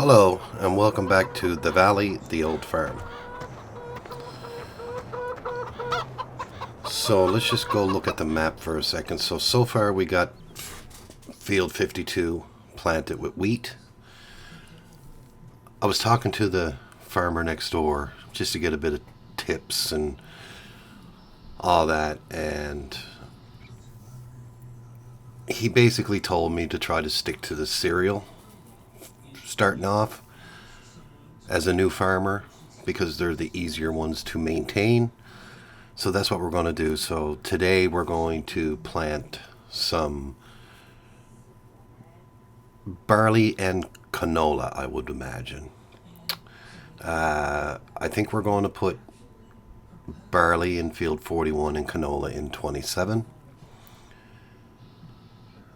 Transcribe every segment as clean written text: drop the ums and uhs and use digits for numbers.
Hello, and welcome back to the Valley, the Old Farm. So let's just go look at the map for a second. So far we got field 52 planted with wheat. I was talking to the farmer next door just to get a bit of tips and all that, and he basically told me to try to stick to the cereal starting off as a new farmer because they're the easier ones to maintain. So that's what we're going to do. So today we're going to plant some barley and canola, I would imagine. I think we're going to put barley in field 41 and canola in 27.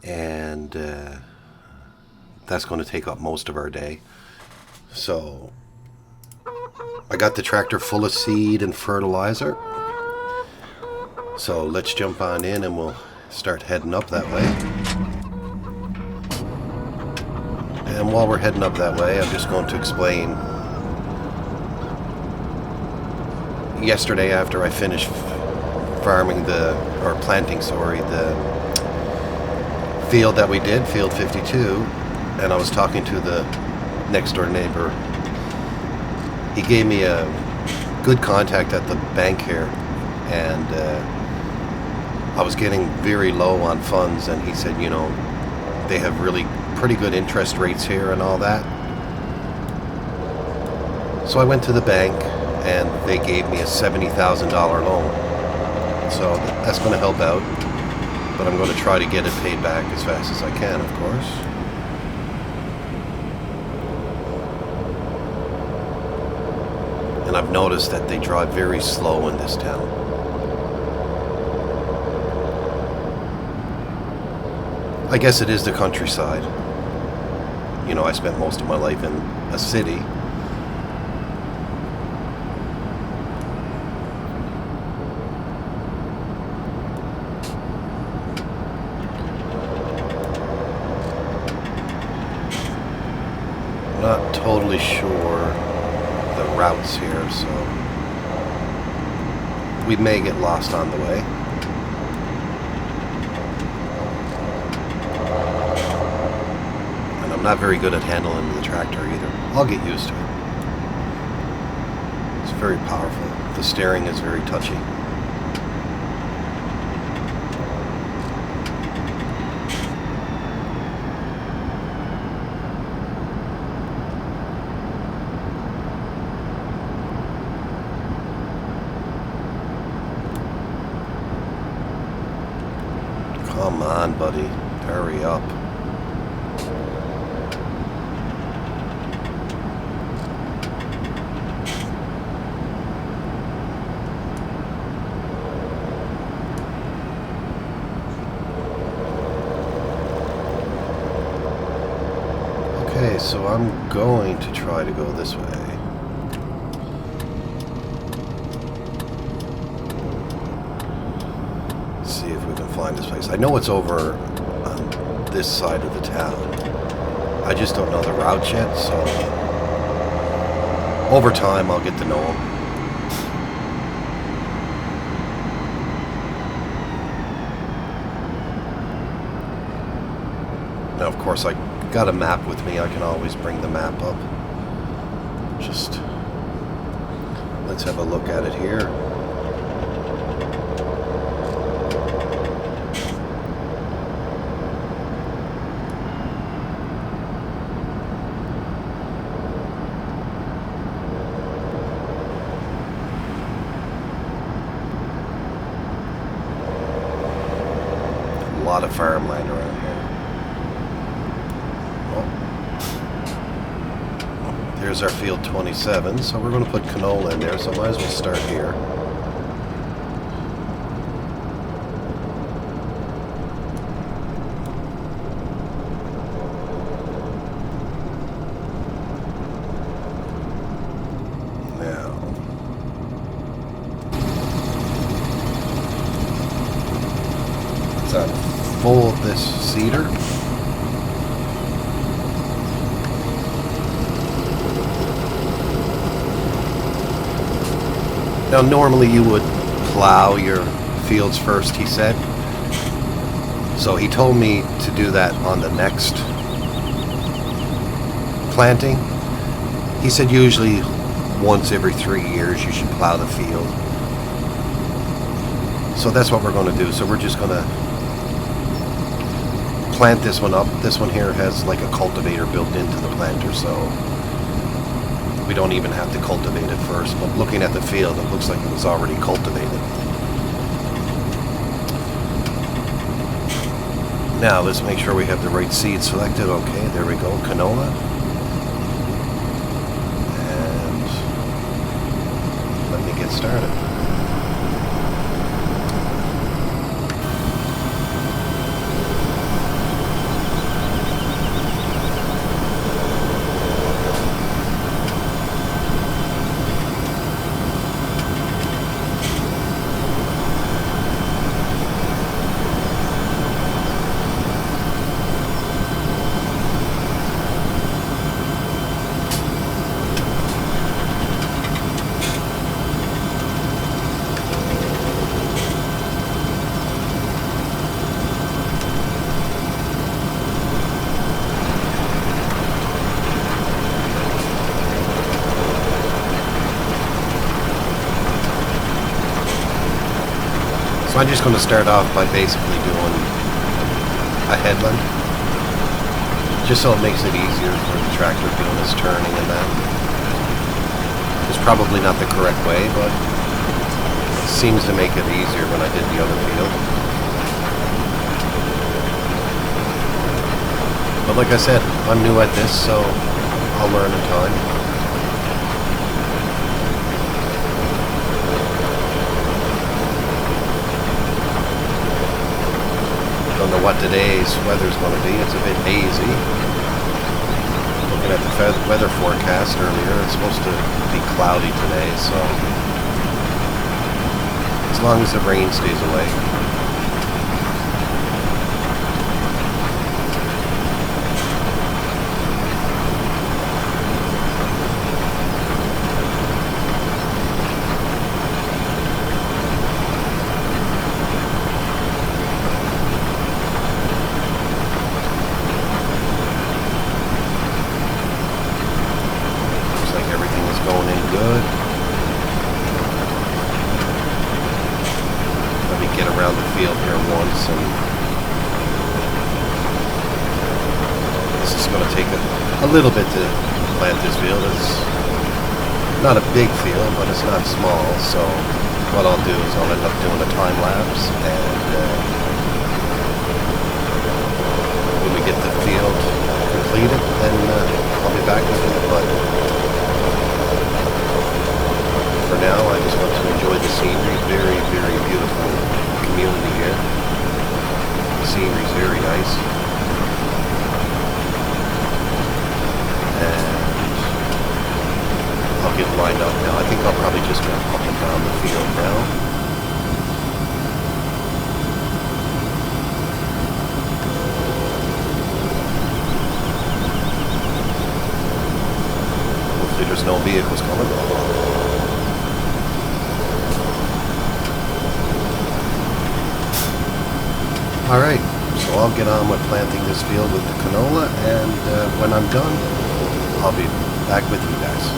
And that's going to take up most of our day. So I got the tractor full of seed and fertilizer. So let's jump on in and we'll start heading up that way. And while we're heading up that way, I'm just going to explain. Yesterday, after I finished planting the field that we did, field 52, and I was talking to the next door neighbor. He gave me a good contact at the bank here, and I was getting very low on funds, and he said, you know, they have really pretty good interest rates here and all that. So I went to the bank, and they gave me a $70,000 loan. So that's going to help out, but I'm going to try to get it paid back as fast as I can, of course. And I've noticed that they drive very slow in this town. I guess it is the countryside. You know, I spent most of my life in a city. Not totally sure the routes here, so we may get lost on the way. And I'm not very good at handling the tractor either. I'll get used to it. It's very powerful. The steering is very touchy. Come on, buddy. Hurry up. Okay, so I'm going to try to go this way. See if we can find this place. I know it's over on this side of the town. I just don't know the route yet, so over time I'll get to know them. Now, of course, I got a map with me. I can always bring the map up. Just let's have a look at it here. A lot of farmland around here. Oh. Here's our field 27, so we're going to put canola in there, so might as well start here. Full of this cedar. Now, normally you would plow your fields first, he said. So he told me to do that on the next planting. He said usually once every 3 years you should plow the field. So that's what we're going to do. So we're just going to plant this one up. This one here has like a cultivator built into the planter, so we don't even have to cultivate it first. But looking at the field, it looks like it was already cultivated. Now let's make sure we have the right seed selected. Okay, there we go, canola. And let me get started. So I'm just going to start off by basically doing a headland, just so it makes it easier for the tractor doing its turning and that. It's probably not the correct way, but it seems to make it easier when I did the other field. But like I said, I'm new at this, so I'll learn in time. Don't know what today's weather's going to be. It's a bit hazy. Looking at the weather forecast earlier, it's supposed to be cloudy today, so as long as the rain stays away. Going in good. Let me get around the field here once, and this is going to take a little bit to plant this field. It's not a big field, but it's not small, so what I'll do is I'll end up doing a time lapse, and when we get the field completed, then I'll be back with it. But for now, I just want to enjoy the scenery. Very, very beautiful community here. The scenery's very nice. And I'll get lined up now. I think I'll probably just go up and down the field now. Hopefully there's no vehicles coming. Alright, so I'll get on with planting this field with the canola, and when I'm done, I'll be back with you guys.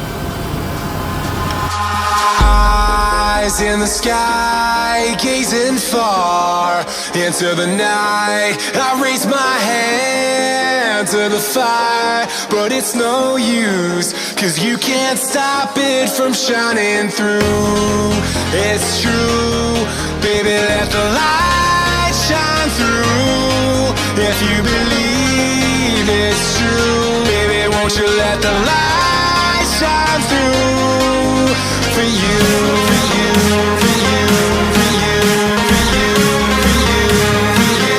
Eyes in the sky, gazing far into the night. I raise my hand to the fire, but it's no use, 'cause you can't stop it from shining through. It's true, baby, let the light shine through. If you believe it's true, baby, won't you let the light shine through for you, for you, for you, for you, for you, for you, for you,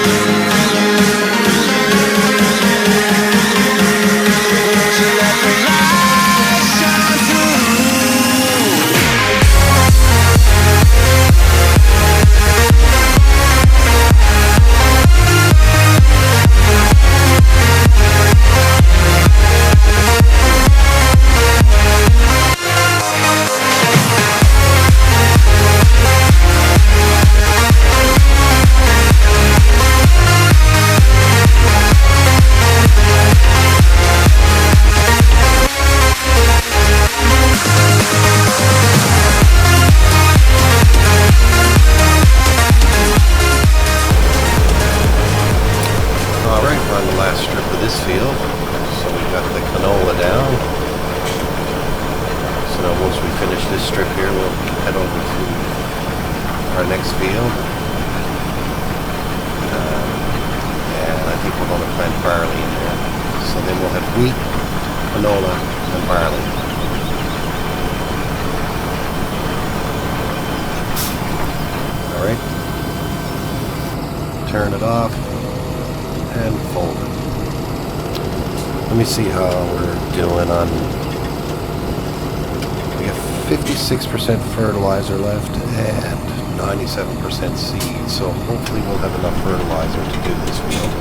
won't you let the light shine through. on the last strip of this field. So we got the canola down. So now once we finish this strip here, we'll head over to our next field. And I think we're going to plant barley in there. So then we'll have wheat, canola, and barley. Alright. Turn it off and fold it. Let me see how we're doing on... We have 56% fertilizer left and 97% seed, so hopefully we'll have enough fertilizer to do this field.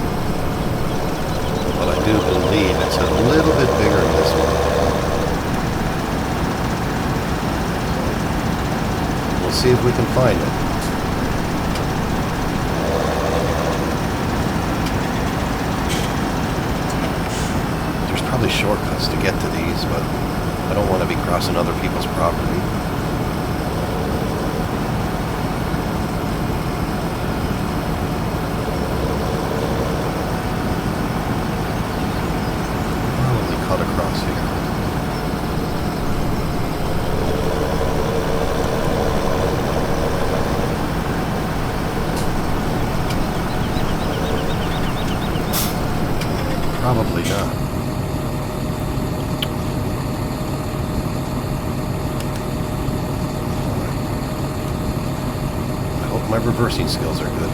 But I do believe it's a little bit bigger than this one. We'll see if we can find it. Probably shortcuts to get to these, but I don't want to be crossing other people's property. Probably cut across here. Probably not. My reversing skills are good.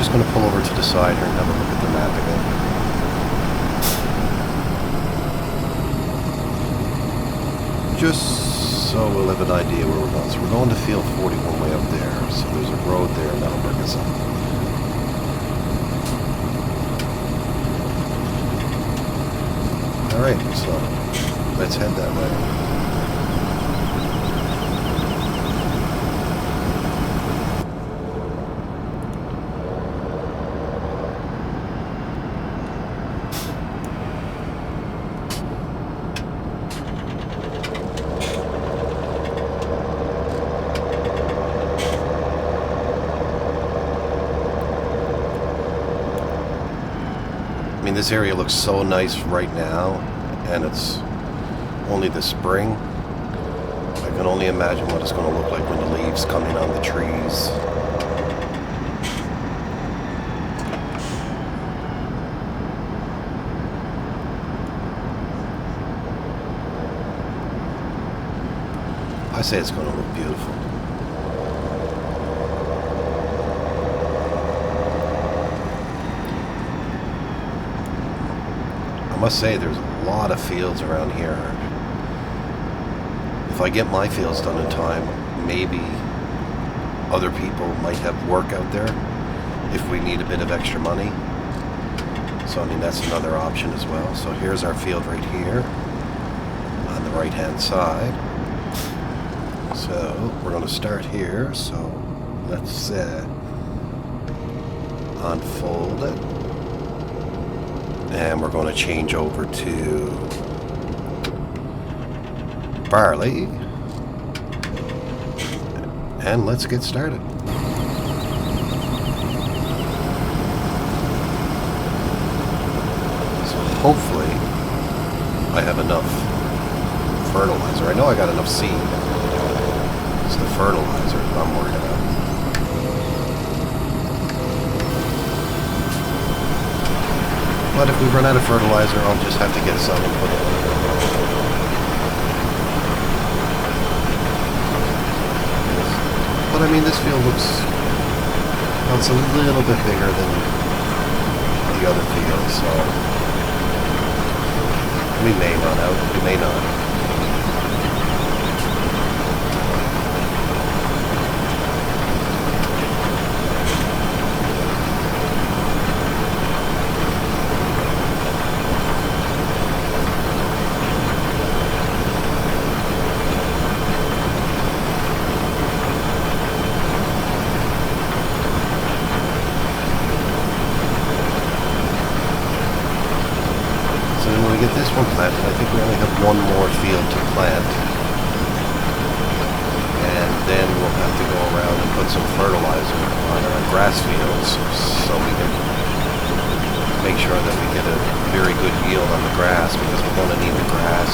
I'm going to pull over to the side here and have a look at the map again. Just so we'll have an idea where we're going. So we're going to field 41 way up there. So there's a road there and that'll bring us up. Alright, so let's head that way. I mean, this area looks so nice right now, and it's only the spring. I can only imagine what it's going to look like when the leaves come in on the trees. I say it's going to look beautiful. I must say there's a lot of fields around here. If I get my fields done in time, maybe other people might have work out there if we need a bit of extra money. So I mean, that's another option as well. So here's our field right here on the right hand side. So we're going to start here. So let's unfold it. And we're going to change over to barley. And let's get started. So hopefully I have enough fertilizer. I know I got enough seed. It's the fertilizer that I'm worried about. But if we run out of fertilizer, I'll just have to get some and put it in. But I mean, this field looks, well, it's a little bit bigger than the other field, so we may run out, we may not. get this one planted, I think we only have one more field to plant. And then we'll have to go around and put some fertilizer on our grass fields so we can make sure that we get a very good yield on the grass, because we're going to need the grass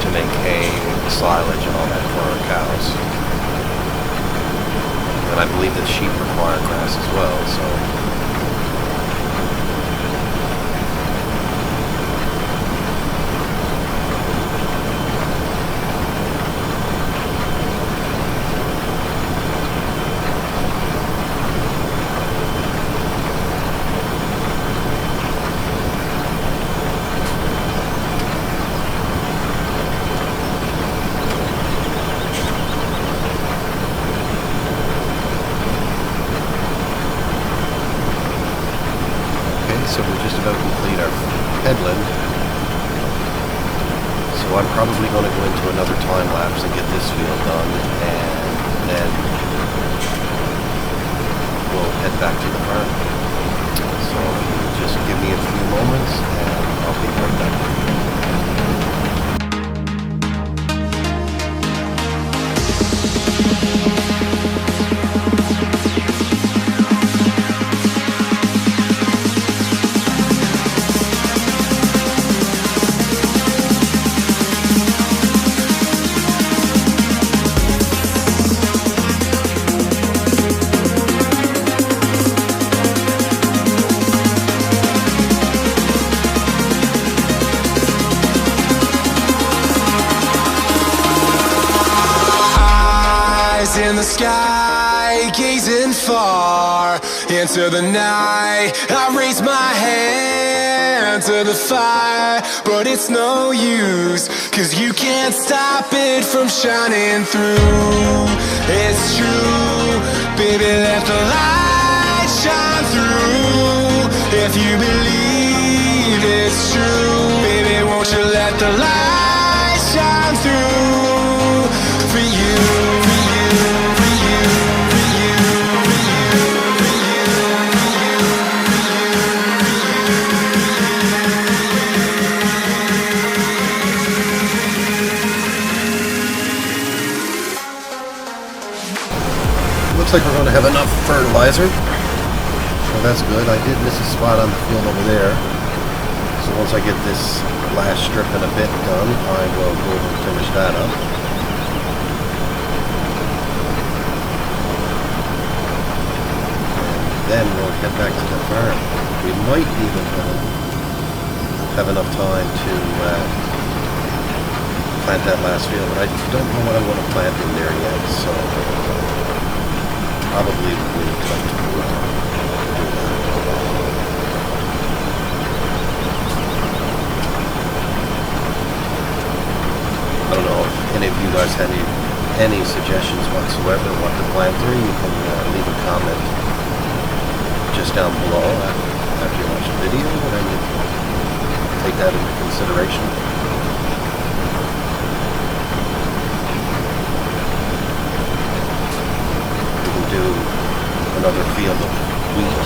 to make hay, silage, and all that for our cows. And I believe that sheep require grass as well, so... So we're just about to complete our headland. So I'm probably going to go into another time lapse and get this field done, and then we'll head back to the farm. So just give me a few moments and I'll be right back. In the sky, gazing far into the night, I raise my hand to the fire, but it's no use, 'cause you can't stop it from shining through. It's true, baby, let the light shine through. If you believe it's true, baby, won't you let the light shine through for you. Looks like we're going to have enough fertilizer, so that's good. I did miss a spot on the field over there, so once I get this last strip and a bit done, I will go over and finish that up. And then we'll head back to the farm. We might even have enough time to plant that last field, but I don't know what I want to plant in there yet, so probably we would like to do that. I don't know if any of you guys had any suggestions whatsoever what to plant there. You can leave a comment just down below after you watch the video, and then you can take that into consideration. Do another field of wheat,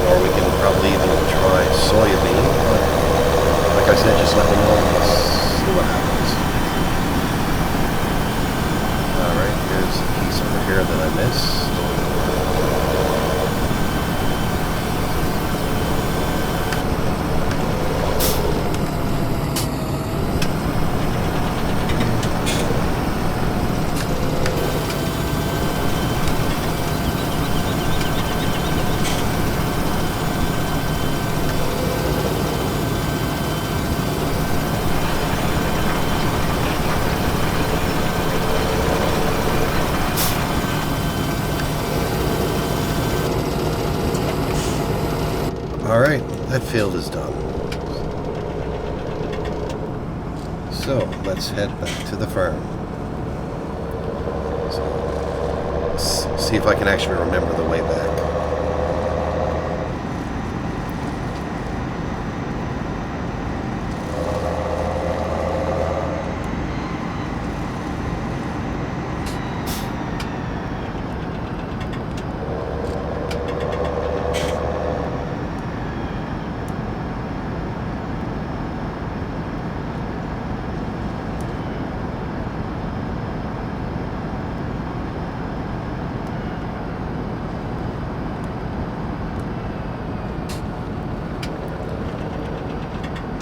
or we can probably even try soybean, but like I said, just let me know and let's see what happens. Alright, here's a piece over here that I missed. Alright, that field is done. So, let's head back to the farm. So, see if I can actually remember the way back.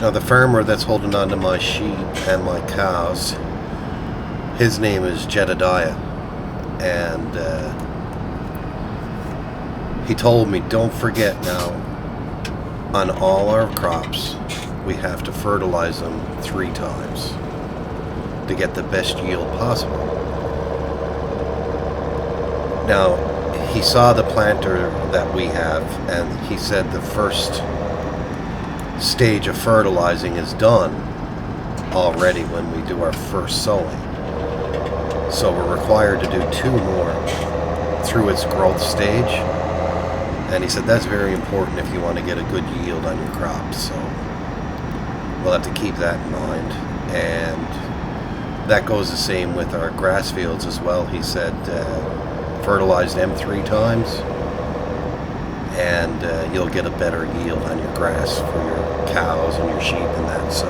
Now the farmer that's holding on to my sheep and my cows, his name is Jedediah, and he told me, don't forget now, on all our crops, we have to fertilize them 3 times to get the best yield possible. Now, he saw the planter that we have, and he said the first stage of fertilizing is done already when we do our first sowing. So we're required to do 2 more through its growth stage. And he said that's very important if you want to get a good yield on your crops. So we'll have to keep that in mind. And that goes the same with our grass fields as well. He said fertilize them 3 times and you'll get a better yield on your grass for your cows and your sheep and that. So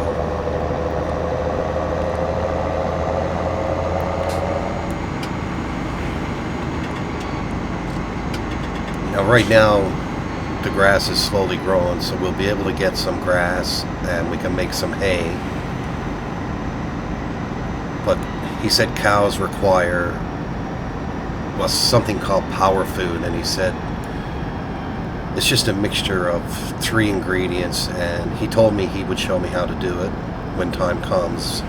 now right now the grass is slowly growing, so we'll be able to get some grass and we can make some hay. But he said cows require something called power food, and he said it's just a mixture of 3 ingredients, and he told me he would show me how to do it when time comes.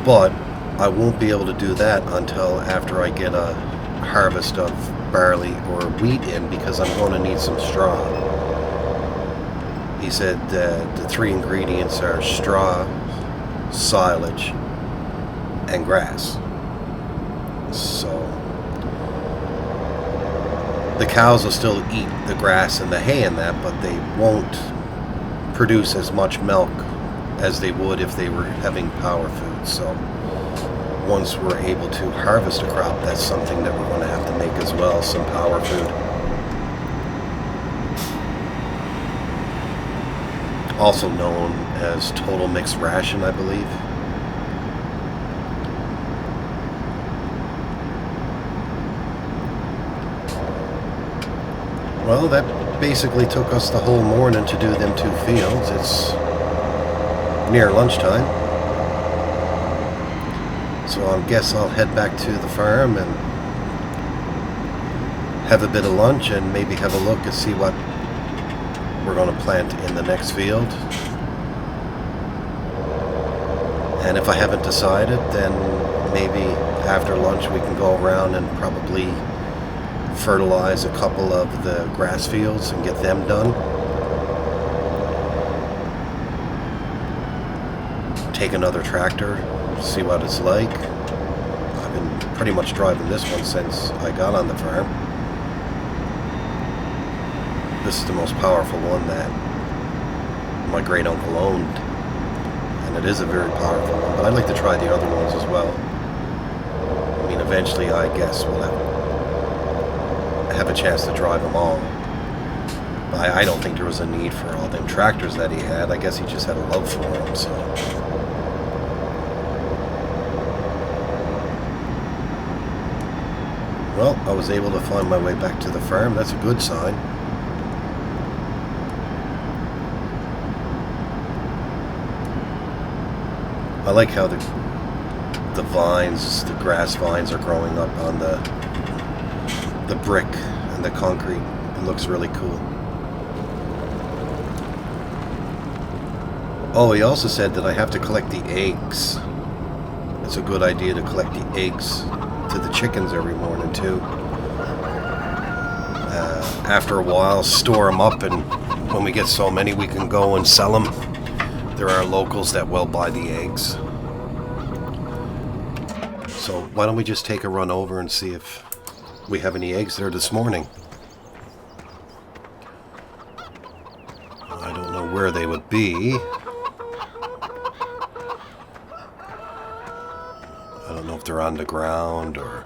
But I won't be able to do that until after I get a harvest of barley or wheat in, because I'm going to need some straw. He said the 3 ingredients are straw, silage, and grass. So the cows will still eat the grass and the hay and that, but they won't produce as much milk as they would if they were having power food. So once we're able to harvest a crop, that's something that we're going to have to make as well, some power food. Also known as total mixed ration, I believe. Well, that basically took us the whole morning to do them 2 fields. It's near lunchtime. So I guess I'll head back to the farm and have a bit of lunch and maybe have a look and see what we're going to plant in the next field. And if I haven't decided, then maybe after lunch we can go around and probably fertilize a couple of the grass fields and get them done. Take another tractor, see what it's like. I've been pretty much driving this one since I got on the farm. This is the most powerful one that my great uncle owned, and it is a very powerful one, but I'd like to try the other ones as well. I mean, eventually I guess we'll have a chance to drive them all. I don't think there was a need for all them tractors that he had. I guess he just had a love for them, so. Well, I was able to find my way back to the farm. That's a good sign. I like how the vines, the grass vines are growing up on the brick and the concrete. It looks really cool. Oh, he also said that I have to collect the eggs. It's a good idea to collect the eggs to the chickens every morning too. After a while, store them up, and when we get so many, we can go and sell them. There are locals that will buy the eggs. So why don't we just take a run over and see if we have any eggs there this morning. I don't know where they would be. I don't know if they're on the ground or...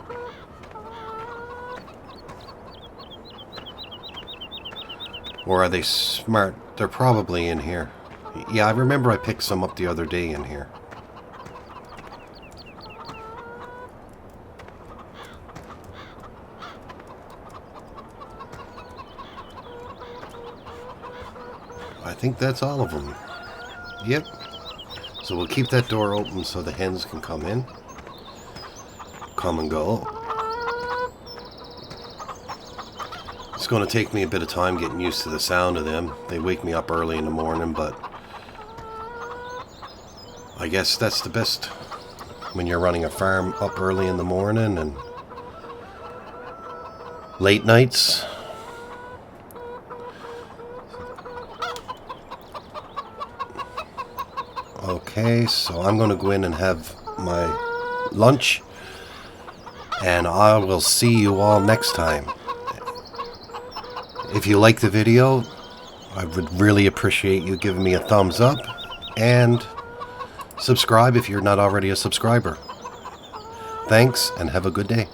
Or are they smart? They're probably in here. Yeah, I remember I picked some up the other day in here. I think that's all of them. Yep. So we'll keep that door open so the hens can come in. Come and go. It's going to take me a bit of time getting used to the sound of them. They wake me up early in the morning, but I guess that's the best when you're running a farm, up early in the morning and late nights. Okay, so I'm going to go in and have my lunch, and I will see you all next time. If you like the video, I would really appreciate you giving me a thumbs up, and subscribe if you're not already a subscriber. Thanks, and have a good day.